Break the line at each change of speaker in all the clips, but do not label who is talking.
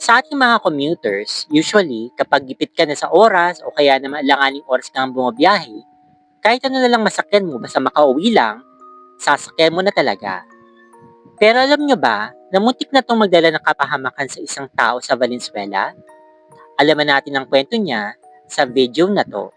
Sa ating mga commuters, usually, kapag gipit ka na sa oras o kaya naman alanganing oras kang bumabiyahe, kahit ano na lang masakyan mo basta makauwi lang, sasakyan mo na talaga. Pero alam nyo ba, na muntik na itong magdala ng kapahamakan sa isang tao sa Valenzuela? Alaman natin ang kwento niya sa video na to.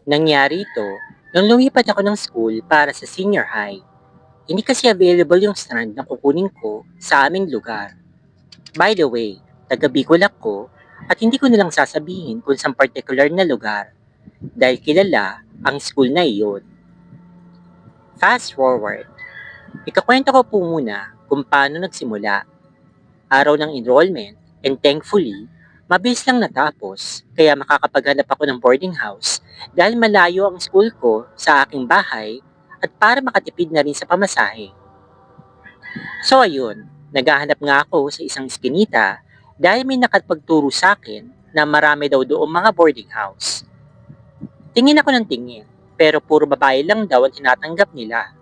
Nangyari ito nung lumipat ako ng school para sa senior high. Hindi kasi available yung strand na kukunin ko sa aming lugar. By the way, taga Bicol ako at hindi ko nilang sasabihin kung saan particular na lugar dahil kilala ang school na iyon. Fast forward, ikakwento ko po muna kung paano nagsimula. Araw ng enrollment and thankfully, mabilis lang natapos kaya makakapaghanap ako ng boarding house dahil malayo ang school ko sa aking bahay at para makatipid na rin sa pamasahe. So ayun, naghahanap nga ako sa isang iskinita dahil may nakapagturo sa akin na marami daw doong mga boarding house. Tingin ako ng tingin, pero puro babae lang daw ang tinatanggap nila.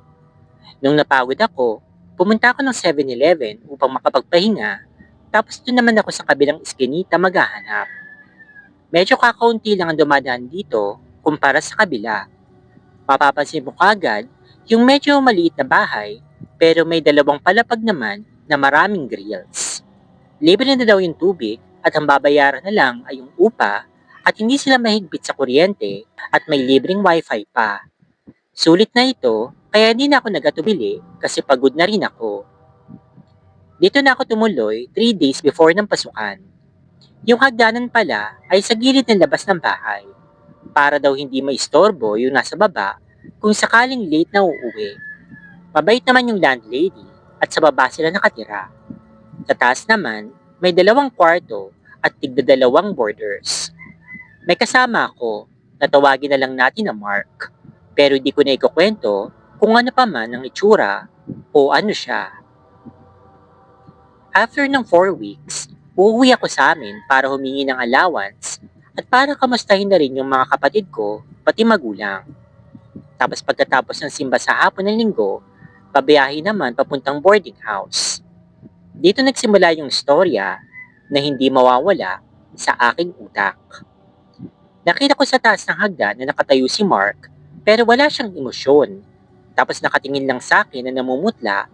Nung napagod ako, pumunta ako ng 7-Eleven upang makapagpahinga, tapos doon naman ako sa kabilang iskinita maghahanap. Medyo kakaunti lang ang dumadaan dito kumpara sa kabila. Mapapansin mo kagad yung medyo maliit na bahay pero may dalawang palapag naman na maraming grills. Libre na daw yung tubig at ang babayaran na lang ay yung upa at hindi sila mahigpit sa kuryente at may libreng wifi pa. Sulit na ito kaya hindi na ako nagatubili kasi pagod na rin ako. Dito na ako tumuloy 3 days before ng pasukan. Yung hagdanan pala ay sa gilid ng labas ng bahay para daw hindi maistorbo yung nasa baba kung sakaling late na uuwi. Mabait naman yung landlady at sa baba sila nakatira. Sa taas naman, may 2 kwarto at tigda-2 boarders. May kasama ako, natawagin na lang natin na Mark. Pero di ko na ikukwento kung ano pa man ang itsura o ano siya. After ng 4 weeks, uuwi ako sa amin para humingi ng allowance at para kamustahin na rin yung mga kapatid ko, pati magulang. Tapos pagkatapos ng simba sa hapon ng linggo, pabiyahe naman papuntang boarding house. Dito nagsimula yung istorya na hindi mawawala sa aking utak. Nakita ko sa taas ng hagdan na nakatayo si Mark pero wala siyang emosyon. Tapos nakatingin lang sa akin na namumutla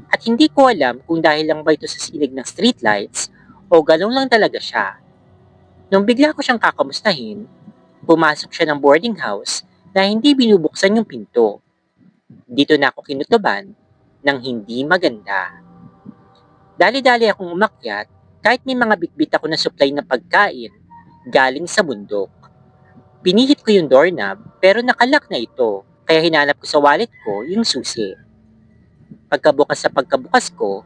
at hindi ko alam kung dahil lang ba ito sa sinig ng streetlights o galong lang talaga siya. Nung bigla ko siyang kakamustahin, pumasok siya ng boarding house na hindi binubuksan yung pinto. Dito na ako kinutuban ng hindi maganda. Dali-dali akong umakyat kahit may mga bitbit ako na supply ng pagkain galing sa bundok. Pinihit ko yung doorknob pero nakalak na ito kaya hinanap ko sa wallet ko yung susi. Pagkabukas ko,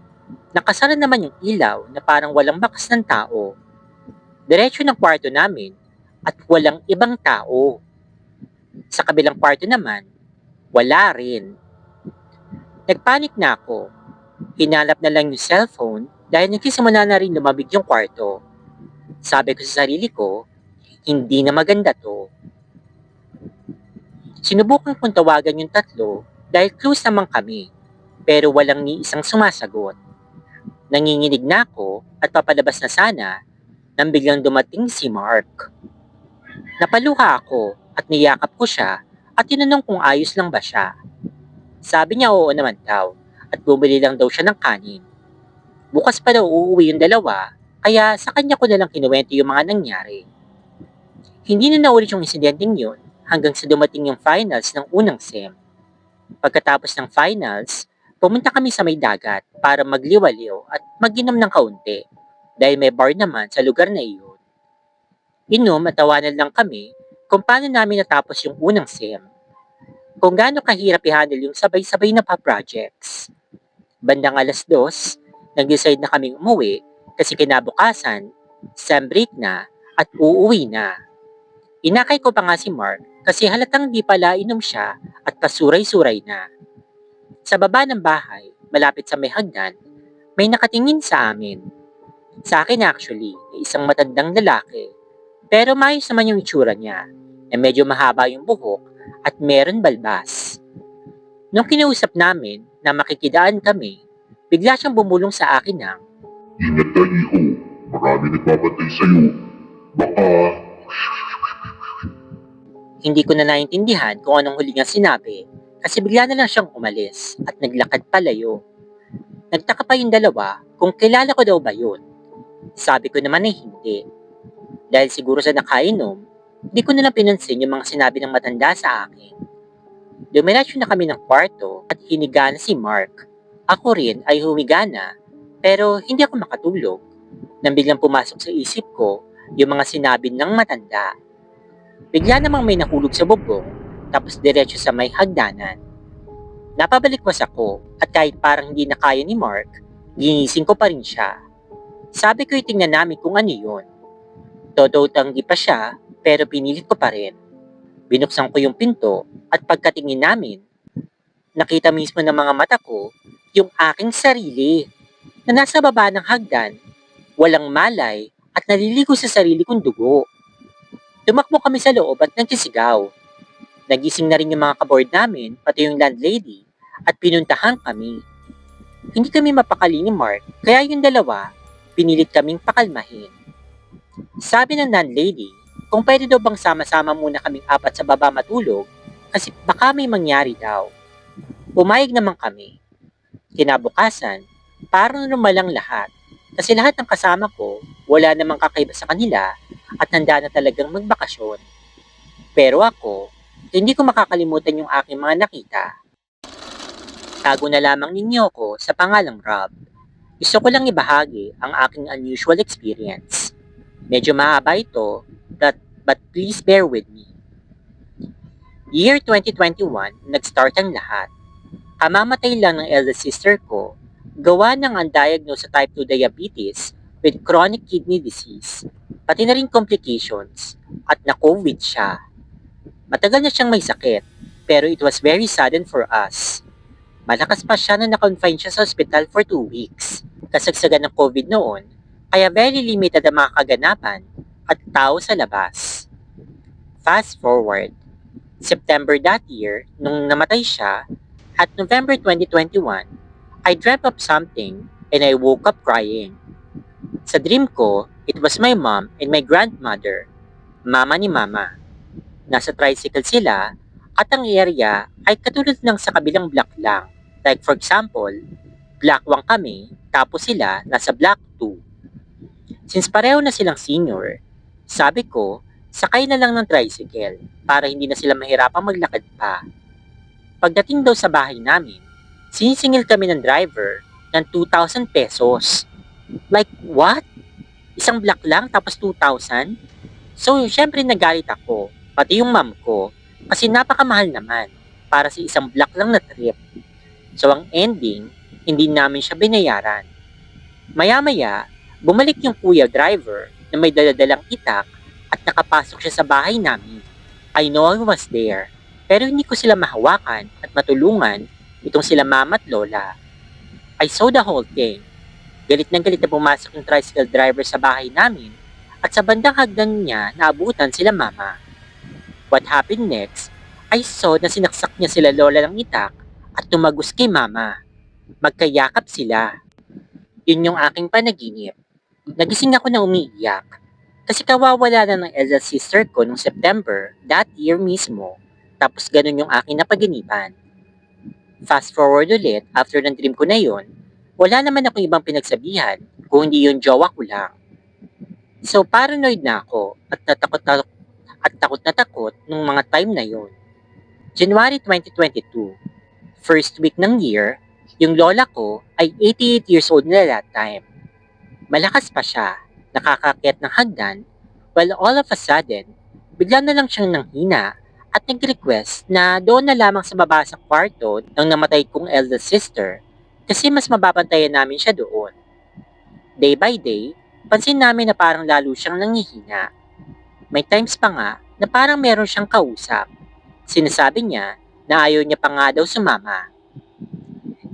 nakasara naman yung ilaw na parang walang bakas ng tao. Diretso ng kwarto namin at walang ibang tao. Sa kabilang kwarto naman, wala rin. Nagpanik na ako. Hinanap na lang yung cellphone dahil nagsisimula na rin lumabig yung kwarto. Sabi ko sa sarili ko, hindi na maganda to. Sinubukan kong tawagan yung tatlo dahil close naman kami, pero walang ni isang sumasagot. Nanginginig na ako at papalabas na sana nang biglang dumating si Mark. Napaluha ako at niyakap ko siya at tinanong kung ayos lang ba siya. Sabi niya oo naman daw at bumili lang daw siya ng kanin. Bukas pa daw uuwi yung dalawa kaya sa kanya ko na lang kinuwento yung mga nangyari. Hindi na naulit yung insidenteng yun hanggang sa dumating yung finals ng unang SEM. Pagkatapos ng finals, pumunta kami sa may dagat para magliwaliw at mag-inom ng kaunti dahil may bar naman sa lugar na iyon. Inom at tawanan lang kami kung paano namin natapos yung unang SEM. Kung gaano kahirap i-handle yung sabay-sabay na pa-projects. Bandang 2:00, nag-decide na kaming umuwi kasi kinabukasan, SEM break na at uuwi na. Inakay ko pa nga si Mark kasi halatang di pala inom siya at pasuray-suray na. Sa baba ng bahay, malapit sa may hagdan, may nakatingin sa amin. Sa akin actually, isang matandang lalaki. Pero maayos naman yung itsura niya. na medyo mahaba yung buhok at meron balbas. Nung kinausap namin na makikidaan kami, bigla siyang bumulong sa akin ng,
Ingat ka, iho. Marami nagbabantay sa'yo. Baka...
hindi ko na naintindihan kung anong huli niyang sinabi kasi bigla na lang siyang umalis at naglakad palayo. Nagtaka pa yung dalawa kung kilala ko daw ba yun. Sabi ko naman ay hindi. Dahil siguro sa nakainom, hindi ko na lang pinansin yung mga sinabi ng matanda sa akin. Dumiretso na kami ng kwarto at hiniga na si Mark. Ako rin ay humiga na pero hindi ako makatulog. Nang biglang pumasok sa isip ko yung mga sinabi ng matanda. Bigla namang may nahulog sa bubong tapos diretso sa may hagdanan. Napabalikwas ako at kahit parang hindi na kaya ni Mark, ginising ko pa rin siya. Sabi ko itingnan namin kung ano yun. Todo tanggi pa siya pero pinilit ko pa rin. Binuksan ko yung pinto at pagkatingin namin, nakita mismo ng mga mata ko yung aking sarili na nasa baba ng hagdan, walang malay at naliligo sa sarili kong dugo. Tumakbo kami sa loob at nagsisigaw. Nagising na rin yung mga kaboard namin, pati yung landlady, at pinuntahan kami. Hindi kami mapakali ni Mark, kaya yung dalawa, pinilit kaming pakalmahin. Sabi ng landlady, kung pwede daw bang sama-sama muna kaming apat sa baba matulog, kasi baka may mangyari daw. Pumayag naman kami. Kinabukasan, parang lumalang lahat, kasi lahat ng kasama ko, wala namang kakaiba sa kanila, at handa na talagang magbakasyon. Pero ako, hindi ko makakalimutan yung aking mga nakita. Tago na lamang ninyo ko sa pangalang Rob. Gusto ko lang ibahagi ang aking unusual experience. Medyo mahaba ito, but please bear with me. Year 2021, nag-start ang lahat. Kamamatay lang ng eldest sister ko, gawa ng undiagnosed sa type 2 diabetes with chronic kidney disease, pati na rin complications, at na-COVID siya. Matagal na siyang may sakit, pero it was very sudden for us. Malakas pa siya na na-confine siya sa ospital for 2 weeks. Kasagsagan ng COVID noon, kaya very limited ang mga kaganapan at tao sa labas. Fast forward, September that year, nung namatay siya, at November 2021, I dreamt of something and I woke up crying. Sa dream ko, it was my mom and my grandmother, mama ni mama. Nasa tricycle sila at ang area ay katulad ng sa kabilang block lang. Like for example, block 1 kami tapos sila nasa block 2. Since pareho na silang senior, sabi ko, sakay na lang ng tricycle para hindi na sila mahirapang maglakad pa. Pagdating daw sa bahay namin, sinisingil kami ng driver ng 2,000 pesos. Like what? Isang block lang tapos 2,000? So syempre nagalit ako, pati yung mom ko, kasi napakamahal naman para sa isang block lang na trip. So ang ending, hindi namin siya binayaran. Maya-maya, bumalik yung kuya driver na may daladalang itak at nakapasok siya sa bahay namin. I know I was there, pero hindi ko sila mahawakan at matulungan itong sila mama at lola. I saw the whole thing. Galit na pumasok yung tricycle driver sa bahay namin at sa bandang hagdan niya naabutan sila mama. What happened next, I saw na sinaksak niya sila lola ng itak at tumagos kay mama. Magkayakap sila. Yun yung aking panaginip. Nagising ako na umiiyak kasi kawawala na ng elder sister ko nung September that year mismo. Tapos ganun yung aking napaginipan. Fast forward ulit after ng dream ko na yun, wala naman akong ibang pinagsabihan kung hindi yung jowa ko lang. So paranoid na ako at takot na takot nung mga time na yun. January 2022, first week ng year, yung lola ko ay 88 years old na that time. Malakas pa siya, nakakakyat ng hagdan, while all of a sudden, bigla na lang siyang nanghina at nag-request na doon na lamang sa baba sa kwarto ng namatay kong eldest sister kasi mas mababantayan namin siya doon. Day by day, pansin namin na parang lalo siyang nanghihina. May times pa nga na parang meron siyang kausap. Sinasabi niya na ayaw niya pa nga daw sumama.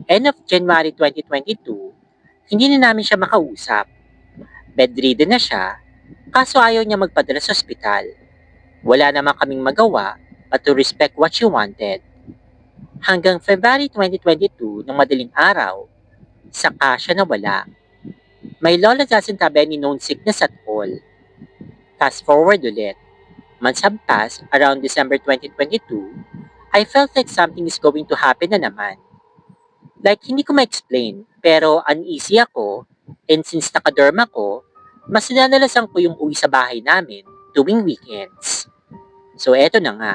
End of January 2022, hindi na namin siya makausap. Bedridden na siya, kaso ayaw niya magpadala sa ospital. Wala naman kaming magawa but to respect what she wanted. Hanggang February 2022 ng madaling araw, saka siya nawala. My lola doesn't have any known sickness at all. Fast forward ulit. Months have passed, around December 2022, I felt like something is going to happen na naman. Like hindi ko ma-explain, pero uneasy ako, and since nakadorm ako, mas nanalasan ko yung uwi sa bahay namin tuwing weekends. So eto na nga,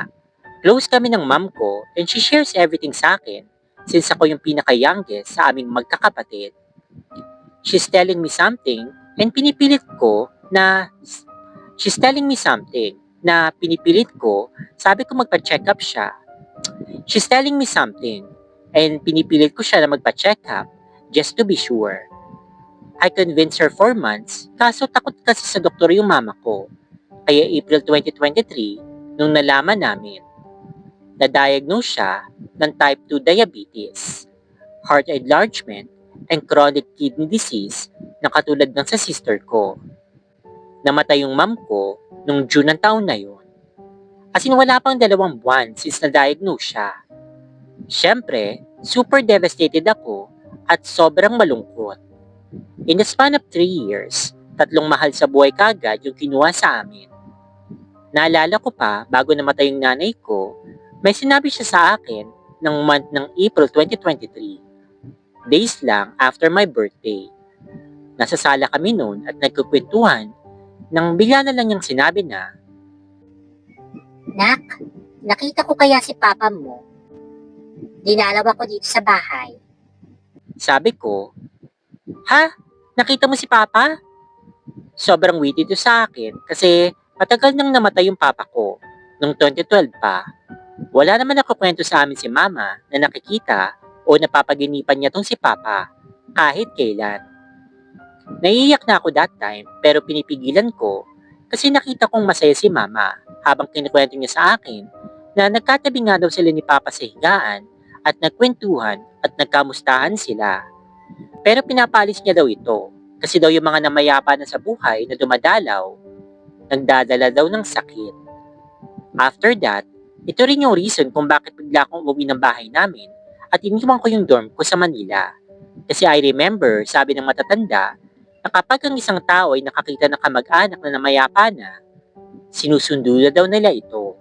close kami ng mom ko and she shares everything sa akin since ako yung pinaka-youngest sa aming magkakapatid. She's telling me something and pinipilit ko na She's telling me something na pinipilit ko, sabi ko magpa-check up siya. She's telling me something and pinipilit ko siya na magpa-check up just to be sure. I convinced her for months kaso takot kasi sa doktor yung mama ko. Kaya April 2023, nung nalaman namin, na-diagnose siya ng type 2 diabetes, heart enlargement, and chronic kidney disease na katulad ng sa sister ko. Namatay yung mom ko nung June ng taon na yun. As in wala pang 2 buwan since na-diagnose siya. Siyempre, super devastated ako at sobrang malungkot. In the span of 3 years, 3 mahal sa buhay kagad yung kinuha sa amin. Naalala ko pa, bago namatay yung nanay ko, may sinabi siya sa akin ng month ng April 2023. Days lang after my birthday. Nasa sala kami noon at nagkukwentuhan nang bigla na lang niyang sinabi na,
Nak, nakita ko kaya si Papa mo. Dinalaw ako dito sa bahay.
sabi ko, ha? Nakita mo si Papa? Sobrang witty to sa akin kasi matagal nang namatay yung papa ko, noong 2012 pa. Wala naman nakakwento sa amin si Mama na nakikita o napapaginipan niya tong si Papa kahit kailan. Naiiyak na ako that time pero pinipigilan ko kasi nakita kong masaya si Mama habang kinikwento niya sa akin na nagkatabi nga daw sila ni Papa sa higaan at nagkwentuhan at nagkamustahan sila. Pero pinapalis niya daw ito kasi daw yung mga namayapa na sa buhay na dumadalaw, nagdadala daw ng sakit. After that, ito rin yung reason kung bakit bigla akong umuwi ng bahay namin at iniwan ko yung dorm ko sa Manila. Kasi I remember, sabi ng matatanda, na kapag ang isang tao ay nakakita ng kamag-anak na namayapa na, sinusundo na daw nila ito.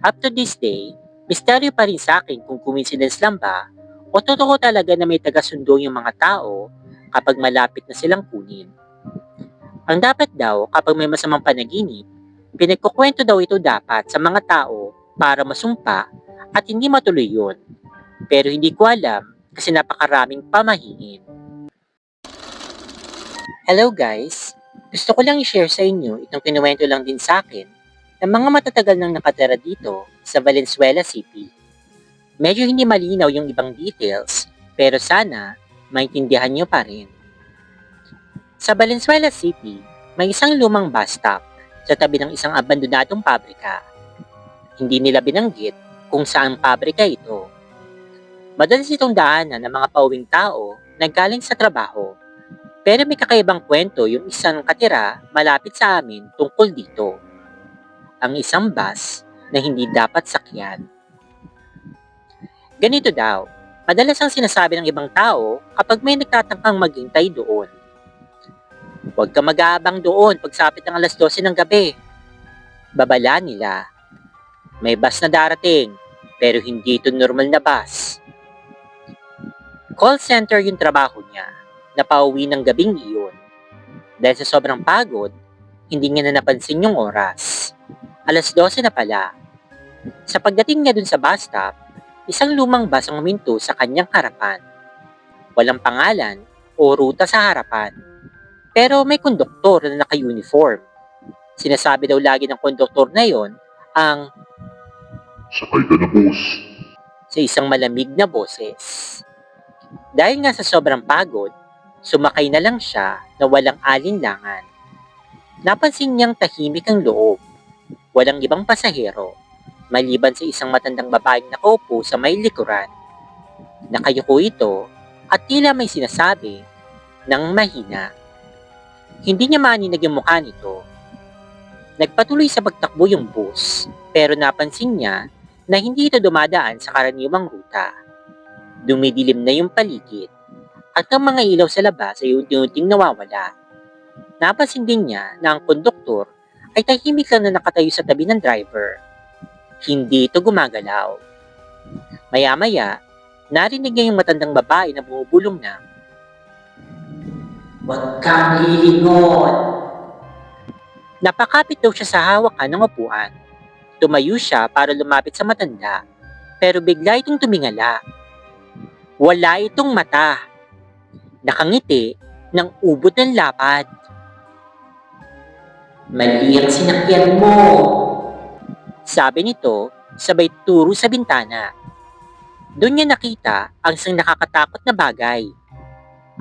Up to this day, misteryo pa rin sa akin kung coincidence lang ba o totoo talaga na may taga-sundo yung mga tao kapag malapit na silang kunin. Ang dapat daw kapag may masamang panaginip, pinagkukwento daw ito dapat sa mga tao para masumpa at hindi matuloy yun. Pero hindi ko alam kasi napakaraming pamahiin. Hello guys! Gusto ko lang i-share sa inyo itong kinuwento lang din sa akin ng mga matatagal nang nakatira dito sa Valenzuela City. Medyo hindi malinaw yung ibang details pero sana maintindihan nyo pa rin. Sa Valenzuela City, may isang lumang bus stop sa tabi ng isang abandonadong pabrika. Hindi nila binanggit kung saan pabrika ito. Madalas itong daanan ng mga pauwing tao na galing sa trabaho. Pero may kakaibang kwento yung isang katira malapit sa amin tungkol dito. Ang isang bus na hindi dapat sakyan. Ganito daw, madalas ang sinasabi ng ibang tao kapag may nagtatangkang maghintay doon. Huwag ka mag-aabang doon pagsapit ng alas 12 ng gabi. Babala nila. May bus na darating, pero hindi ito normal na bus. Call center yung trabaho niya. Napauwi ng gabing iyon. Dahil sa sobrang pagod, hindi niya na napansin yung oras. Alas 12 na pala. Sa pagdating niya dun sa bus stop, isang lumang bus ang huminto sa kanyang harapan. Walang pangalan o ruta sa harapan. Pero may konduktor na naka-uniform. Sinasabi daw lagi ng konduktor na yon ang
Sakay ka na, boss.
sa isang malamig na boses. Dahil nga sa sobrang pagod, sumakay na lang siya na walang alinlangan. Napansin niyang tahimik ang loob. Walang ibang pasahero, maliban sa isang matandang babaeng nakaupo sa may likuran. Nakayuko ito at tila may sinasabi ng mahina. Hindi niya maninag yung mukha nito. Nagpatuloy sa pagtakbo yung bus, pero napansin niya na hindi ito dumadaan sa karaniwang ruta. Dumidilim na yung paligid at ang mga ilaw sa labas ay unti-unting nawawala. Napansin din niya na ang konduktor ay tahimik lang na nakatayo sa tabi ng driver. Hindi ito gumagalaw. Maya-maya, narinig niya yung matandang babae na bumubulong na, "Huwag kang lilingon!" Napakapit daw siya sa hawakan ng upuan. Tumayo siya para lumapit sa matanda, pero bigla itong tumingala. Wala itong mata. Nakangiti ng ubod ng lapad. "Mali ang sinakyan mo," sabi nito sabay turo sa bintana. Doon niya nakita ang isang nakakatakot na bagay.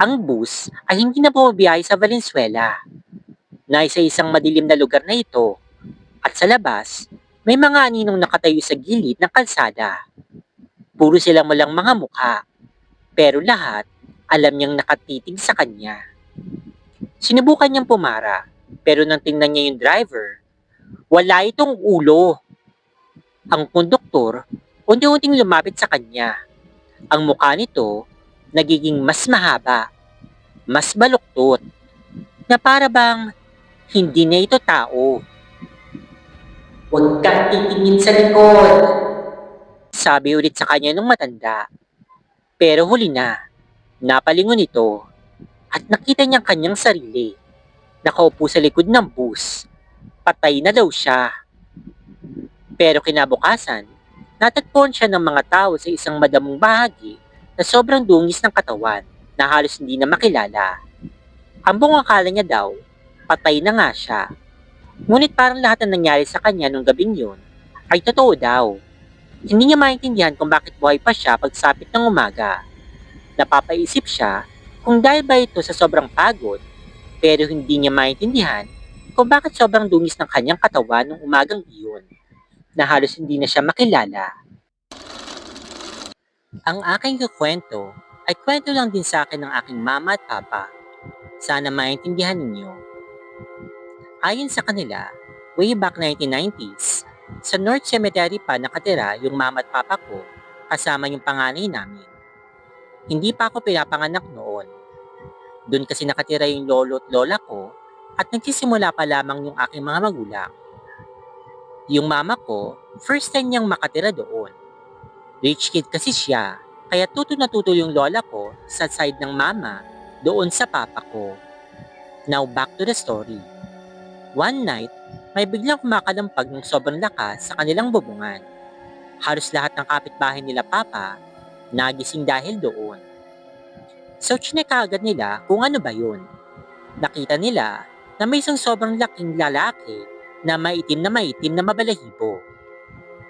Ang bus ay hindi na bumabiyahe sa Valenzuela. Nasa isang madilim na lugar na ito. At sa labas, may mga aninong nakatayo sa gilid ng kalsada. Puro silang walang mga mukha. Pero lahat, alam niyang nakatitig sa kanya. Sinubukan niyang pumara, pero nang tingnan niya yung driver, wala itong ulo. Ang konduktor, unti-unting lumapit sa kanya. Ang mukha nito, nagiging mas mahaba, mas baluktot, na para bang hindi na ito tao. "Huwag kang titingin sa likod," sabi ulit sa kanya ng matanda. Pero huli na, napalingon ito at nakita niya ang kanyang sarili. Nakaupo sa likod ng bus. Patay na daw siya. Pero kinabukasan, natagpuan siya ng mga tao sa isang madamong bahagi na sobrang dungis ng katawan na halos hindi na makilala. Ang buong akala niya daw, patay na nga siya. Ngunit parang lahat ng nangyari sa kanya nung gabing yun ay totoo daw. Hindi niya maintindihan kung bakit buhay pa siya pagsapit ng umaga. Napapaisip siya kung dahil ba ito sa sobrang pagod, pero hindi niya maintindihan kung bakit sobrang dungis ng kanyang katawan nung umagang iyon, na halos hindi na siya makilala. Ang aking kukwento ay kwento lang din sa akin ng aking mama at papa. Sana maintindihan ninyo. Ayon sa kanila, way back 1990s, sa North Cemetery pa nakatira yung mama at papa ko kasama yung panganay namin. Hindi pa ako pinapanganak noon. Doon kasi nakatira yung lolo at lola ko at nagsisimula pa lamang yung aking mga magulang. Yung mama ko, first time niyang makatira doon. Rich kid kasi siya, kaya tuto na tuto yung lola ko sa side ng mama doon sa papa ko. Now back to the story. One night, may biglang kumakalampag ng sobrang lakas sa kanilang bubungan. Halos lahat ng kapitbahay nila papa, nagising dahil doon. So chineka agad nila kung ano ba yun. Nakita nila na may isang sobrang laking lalaki na maitim na mabalahibo.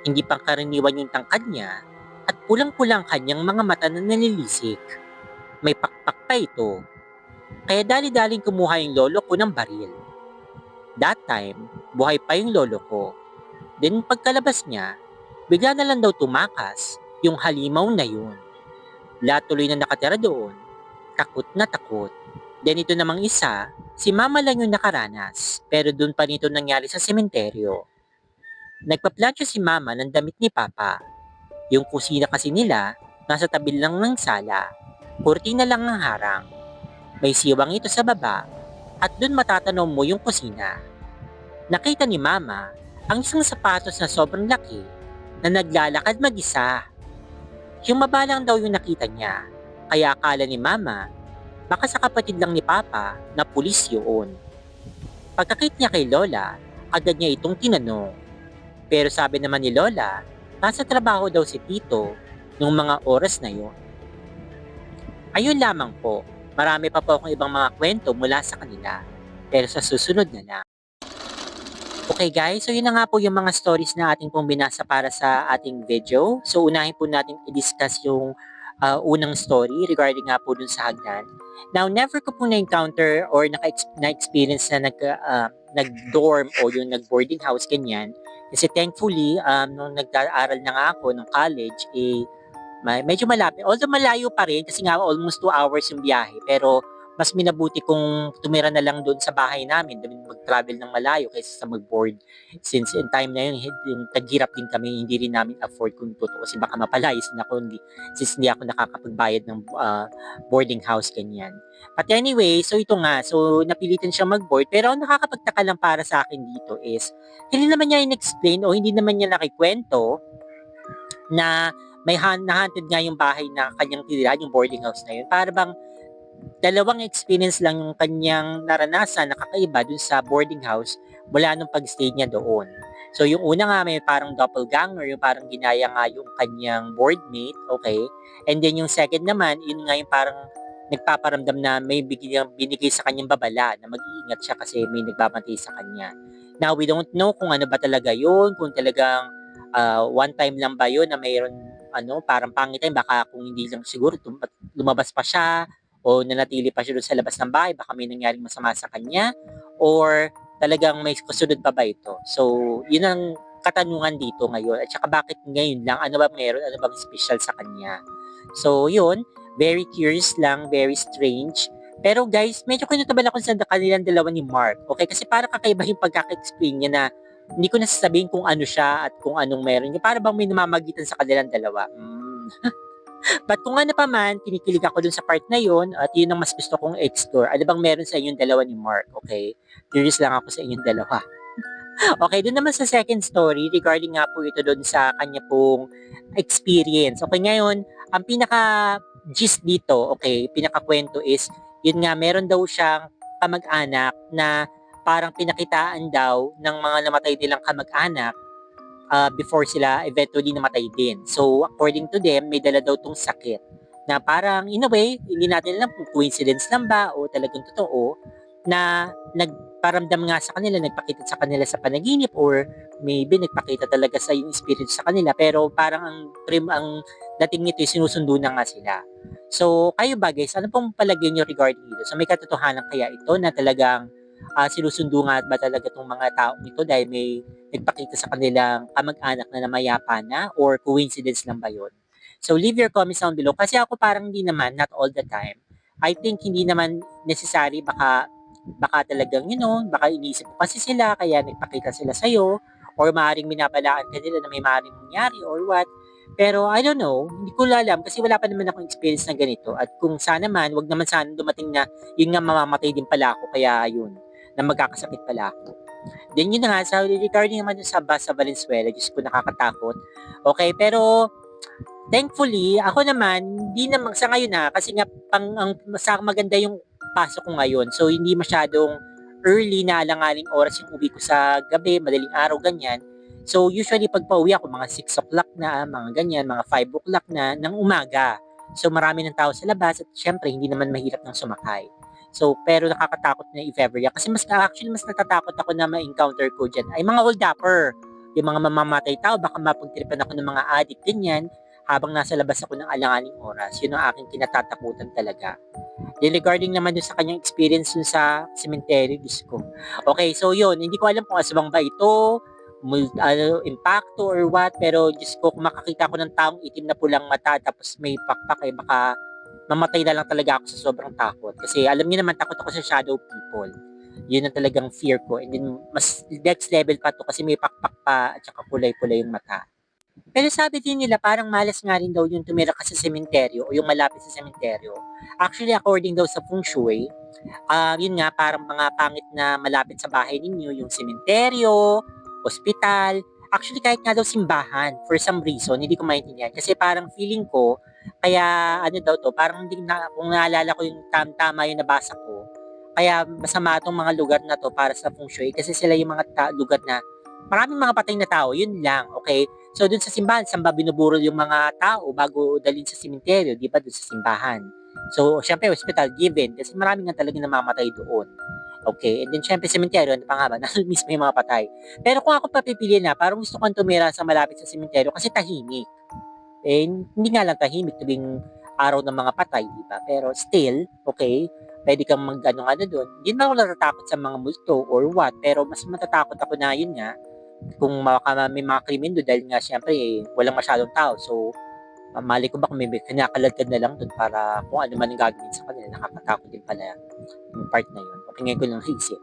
Hindi pangkaraniwan yung tangkad niya at pulang-pulang kanyang mga mata na nanilisik. May pakpak pa ito. Kaya dali-daling kumuha yung lolo ko ng baril. That time, buhay pa yung lolo ko. Then pagkalabas niya, bigla na lang daw tumakas yung halimaw na yun. Lahat tuloy na nakatira doon, takot na takot. Then ito namang isa, si mama lang yung nakaranas, pero doon pa nito nangyari sa sementeryo. Nagpa-plancha si mama ng damit ni papa. Yung kusina kasi nila, nasa tabi lang ng sala. Kurtina lang ang harang. May siwang ito sa baba, at doon matatanaw mo yung kusina. Nakita ni mama ang isang sapatos na sobrang laki na naglalakad mag-isa. Yung baba lang daw yung nakita niya, kaya akala ni mama, baka sa kapatid lang ni papa na pulis yun. Pagkakit niya kay lola, agad niya itong tinanong. Pero sabi naman ni lola, nasa trabaho daw si tito nung mga oras na yun. Ayun lamang po, marami pa po akong ibang mga kwento mula sa kanila, pero sa susunod na lang. Okay guys, so yun na nga po yung mga stories na ating pong binasa para sa ating video. So unahin po natin i-discuss yung unang story regarding nga po dun sa hagdan. Now, never ko po na-encounter or na-experience na nag-dorm o yung nag-boarding house ganyan. Kasi thankfully, nung nag-aaral na nga ako nung college, medyo malapit. Although malayo pa rin kasi nga almost 2 hours yung biyahe. Pero mas minabuti kung tumira na lang doon sa bahay namin, doon mag-travel ng malayo kaysa sa mag-board. Since in time na yun, yung taghirap din kami, hindi rin namin afford kung totoo kasi baka mapalayas na ako, since hindi ako nakakapagbayad ng boarding house, ganyan. But anyway, so ito nga, so napilitan siya mag-board, pero ang nakakapagtaka lang para sa akin dito is, hindi naman niya in-explain o hindi naman niya nakikwento na may na-haunted nga yung bahay na kanyang tinirahan, yung boarding house na yun. Para bang dalawang experience lang yung kanyang naranasan na kakaiba dun sa boarding house mula nung pag-stay niya doon. So yung una nga may parang doppelganger, yung parang ginaya nga yung kanyang boardmate, okay? And then yung second naman, yun nga yung parang nagpaparamdam na may binigay sa kanyang babala na mag-iingat siya kasi may nagbabantay sa kanya. Now, we don't know kung ano ba talaga yun, kung talagang one time lang ba yun na mayroon parang pangit time, baka kung hindi lang siguro lumabas pa siya o nanatili pa siya doon sa labas ng bahay, baka may nangyaring masama sa kanya or talagang may kasunod pa ba ito. So, yun ang katanungan dito ngayon. At saka bakit ngayon lang, ano ba meron, ano bang special sa kanya. So, yun, very curious lang, very strange. Pero guys, medyo kinutaban ako sa kanilang dalawa ni Mark. Okay, kasi parang kakaiba yung pagkaka-explain niya na hindi ko nasasabihin kung ano siya at kung anong meron. Para bang may namamagitan sa kanilang dalawa. But kung ano pa man, kinikilig ako dun sa part na yun at yun ang mas gusto kong explore. Ano bang meron sa inyong dalawa ni Mark, okay? Curious lang ako sa inyong dalawa. Okay, dun naman sa second story, regarding nga po ito dun sa kanya pong experience. Okay, ngayon, ang pinaka-gist dito, okay, pinaka-kwento is, yun nga, meron daw siyang kamag-anak na parang pinakitaan daw ng mga namatay nilang kamag-anak before sila eventually namatay din. So, according to them, may dala daw tong sakit na parang, in a way, hindi natin alam kung coincidence lang ba o talagang totoo na nagparamdam nga sa kanila, nagpakita sa kanila sa panaginip or maybe nagpakita talaga sa yung spirit sa kanila pero parang ang dating nito sinusundo na nga sila. So, kayo ba guys, ano pong palagay nyo regarding dito? So, may katotohanan kaya ito na talagang sinusundo nga ba talaga itong mga taong ito dahil may nagpakita sa kanilang kamag-anak na namayapa na or coincidence lang ba yun? So, leave your comments down below. Kasi ako parang hindi naman, not all the time. I think hindi naman necessary, baka talagang, baka iniisip mo kasi sila, kaya nagpakita sila sa'yo, or maaaring minabalaan ka nila na may maaaring mangyari or what. Pero I don't know, hindi ko alam kasi wala pa naman akong experience na ganito. At kung sana man, wag naman sana dumating na yun nga mamamatay din pala ako, kaya yun, na magkakasakit pala ako. Then yun na nga, sa regarding naman dun sa bus sa Valenzuela, Diyos ko nakakatakot. Okay, pero thankfully, ako naman, hindi naman sa ngayon kasi nga sa maganda yung pasok ko ngayon. So hindi masyadong early na alangaling oras yung uwi ko sa gabi, madaling araw, ganyan. So usually pag pauwi ako, mga 6 o'clock na, mga ganyan, mga 5 o'clock na ng umaga. So marami ng tao sa labas at syempre hindi naman mahirap ng sumakay. So, pero nakakatakot na if ever yan. Kasi mas natatakot ako na ma-encounter ko dyan ay mga hold-upper. Yung mga mamamatay tao, baka mapagtripan ako ng mga addict, ganyan, habang nasa labas ako ng alanganing oras. Yun ang aking kinatatakutan talaga. Then regarding naman dun sa kanyang experience dun sa cemetery, Diyos ko. Okay, so yun, hindi ko alam kung aswang ba ito, impacto or what, pero Diyos ko, kung makakita ko ng taong itim na pulang mata tapos may pakpak baka mamatay na lang talaga ako sa sobrang takot. Kasi alam niyo naman, takot ako sa shadow people. Yun ang talagang fear ko. And then, mas next level pa to kasi may pakpak pa at saka kulay-kulay yung mata. Pero sabi din nila, parang malas nga rin daw yung tumira ka sa sementeryo o yung malapit sa sementeryo. Actually, according daw sa feng shui, yun nga, parang mga pangit na malapit sa bahay ninyo, yung sementeryo, ospital, actually kahit nga daw simbahan, for some reason, hindi ko maintindihan. Kasi parang feeling ko, kaya ano daw to, parang hindi na, kung naalala ko yung tama yung nabasa ko, kaya masama itong mga lugar na to para sa feng shui kasi sila yung mga lugar na maraming mga patay na tao, yun lang, okay? So dun sa simbahan, saan ba binuburo yung mga tao bago dalhin sa simenteryo, di ba dun sa simbahan? So, syempre, hospital given kasi marami nga talaga namamatay doon. Okay, and then syempre sementeryo, ano pa nga ba, nasa mismo yung mga patay. Pero kung ako papipili na, parang gusto kong tumira sa malapit sa sementeryo kasi tahimik. Eh, hindi nga lang tahimik tuwing araw ng mga patay, di ba? Pero still, okay, pwede kang mag-ano doon. Hindi na ako natatakot sa mga multo or what, pero mas matatakot ako na yun nga, kung may mga krimen doon dahil nga syempre walang masyadong tao. So, Mali ko ba kung may kinakalagad na lang dun para kung ano man ang gagawin sa kanila, nakakatakot din pala yung part na yun. Okay, ngayon ko lang naisip.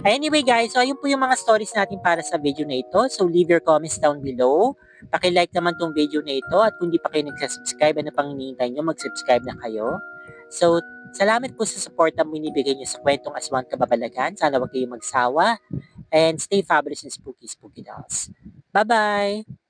Anyway guys, so ayun po yung mga stories natin para sa video na ito. So leave your comments down below. Paki-like naman tong video na ito at kung di pa kayo nagsasubscribe, ano pang hinihintay nyo, mag-subscribe na kayo. So, salamat po sa support na binibigay nyo sa kwentong Aswang Kababalagan. Sana wag kayong magsawa and stay fabulous and spooky dolls. Bye-bye!